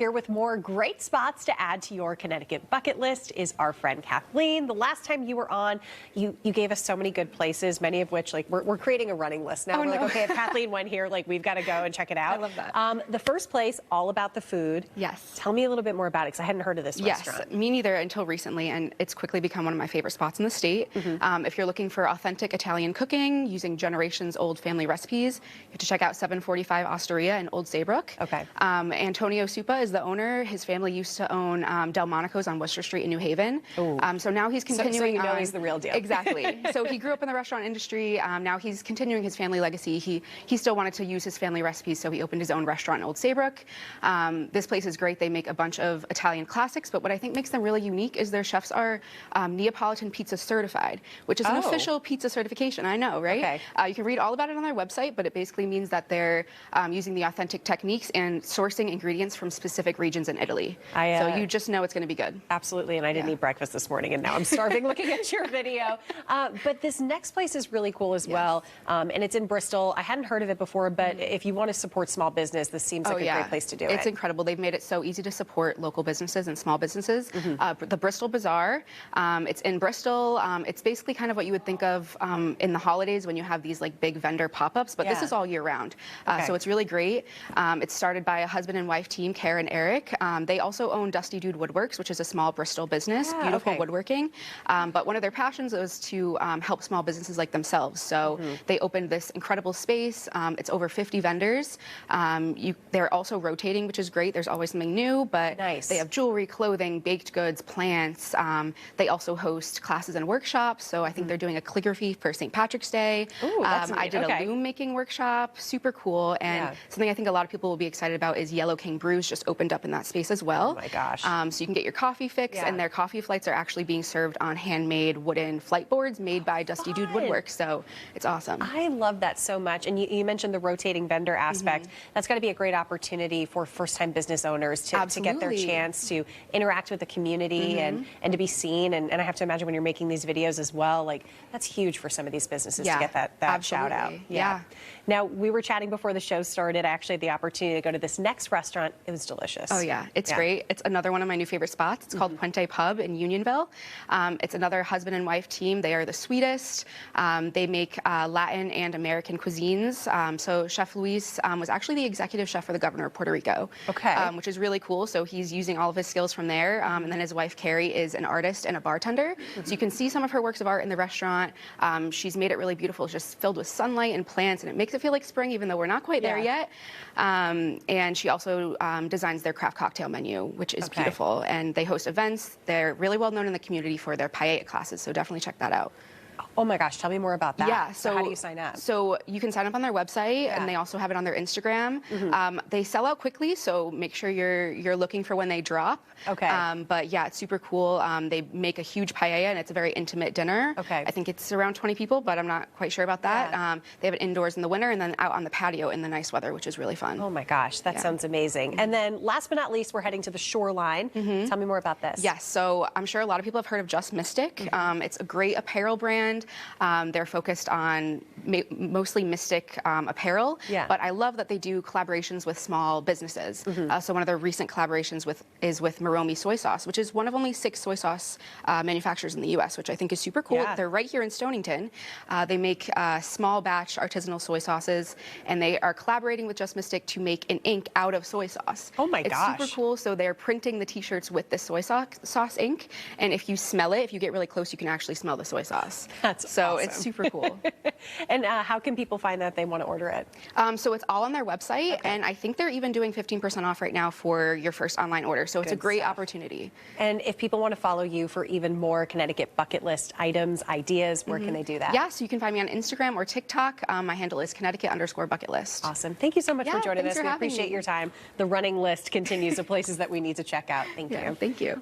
Here with more great spots to add to your Connecticut bucket list is our friend Kathleen. The last time you were on, you gave us so many good places, many of which, like, we're creating a running list now. Like, okay, if Kathleen went here, like, we've got to go and check it out. I love that. The first place, all about the food. Yes. Tell me a little bit more about it, because I hadn't heard of this restaurant. Yes, me neither until recently, and it's quickly become one of my favorite spots in the state. If you're looking for authentic Italian cooking using generations-old family recipes, you have to check out 745 Osteria in Old Saybrook. Okay. Antonio Supa is the owner. His family used to own Delmonico's on Worcester Street in New Haven. So now he's continuing. So you know he's the real deal. Exactly. So he grew up in the restaurant industry. Now he's continuing his family legacy. He still wanted to use his family recipes, so he opened his own restaurant in Old Saybrook. This place is great. They make a bunch of Italian classics, but what I think makes them really unique is their chefs are Neapolitan pizza certified, which is an official pizza certification. I know, right? Okay. You can read all about it on their website, but it basically means that they're using the authentic techniques and sourcing ingredients from specific regions in Italy. So you just know it's going to be good. Absolutely, and I didn't eat breakfast this morning, and now I'm starving looking at your video. But this next place is really cool as well, and it's in Bristol. I hadn't heard of it before, but if you want to support small business, this seems like a great place to do it. It's incredible. They've made it so easy to support local businesses and small businesses. The Bristol Bazaar, it's in Bristol. It's basically kind of what you would think of in the holidays when you have these like big vendor pop-ups, but this is all year round. So it's really great. It's started by a husband and wife team, Kara and Eric. They also own Dusty Dude Woodworks, which is a small Bristol business, beautiful woodworking. But one of their passions was to help small businesses like themselves. So they opened this incredible space. It's over 50 vendors. They're also rotating, which is great. There's always something new, but they have jewelry, clothing, baked goods, plants. They also host classes and workshops. So I think they're doing a calligraphy for St. Patrick's Day. I did a loom making workshop, super cool. And something I think a lot of people will be excited about is Yellow King Brews just opened up in that space as well. Oh my gosh. So you can get your coffee fix, and their coffee flights are actually being served on handmade wooden flight boards made by Dusty Dude Woodworks. So it's awesome. I love that so much. And you mentioned the rotating vendor aspect. That's got to be a great opportunity for first-time business owners to get their chance to interact with the community and to be seen. And I have to imagine when you're making these videos as well, like that's huge for some of these businesses to get that shout out. Now, we were chatting before the show started. I actually had the opportunity to go to this next restaurant. It was delicious. Oh yeah, it's great. It's another one of my new favorite spots. It's called Puente Pub in Unionville. It's another husband and wife team. They are the sweetest. They make Latin and American cuisines. So Chef Luis was actually the executive chef for the governor of Puerto Rico, which is really cool. So he's using all of his skills from there. And then his wife, Carrie, is an artist and a bartender. So you can see some of her works of art in the restaurant. She's made it really beautiful. It's just filled with sunlight and plants, and it makes it feel like spring, even though we're not quite there yet. And she also designs their craft cocktail menu, which is beautiful. And they host events. They're really well known in the community for their paella classes, so definitely check that out. Oh my gosh, tell me more about that. Yeah, so how do you sign up? So you can sign up on their website, and they also have it on their Instagram. They sell out quickly, so make sure you're looking for when they drop. But yeah, it's super cool. They make a huge paella, and it's a very intimate dinner. I think it's around 20 people, but I'm not quite sure about that. They have it indoors in the winter and then out on the patio in the nice weather, which is really fun. Oh my gosh, that sounds amazing. And then last but not least, we're heading to the Shoreline. Tell me more about this. Yes, so I'm sure a lot of people have heard of Just Mystic. It's a great apparel brand. They're focused on mostly Mystic apparel, but I love that they do collaborations with small businesses. So one of their recent collaborations is with Moromi soy sauce, which is one of only 6 soy sauce manufacturers in the U.S., which I think is super cool. They're right here in Stonington. They make small batch artisanal soy sauces, and they are collaborating with Just Mystic to make an ink out of soy sauce. Oh my gosh. It's super cool. So they're printing the t-shirts with the soy sauce ink, and if you smell it, if you get really close, you can actually smell the soy sauce. That's so awesome. It's super cool. And how can people find that if they want to order it? So it's all on their website, and I think they're even doing 15% off right now for your first online order. So it's a great opportunity. And if people want to follow you for even more Connecticut bucket list items, ideas, where can they do that? Yeah, so you can find me on Instagram or TikTok. My handle is Connecticut_bucket-list. Awesome. Thank you so much for joining us. We appreciate your time. The running list continues of places that we need to check out. Thank you. Thank you.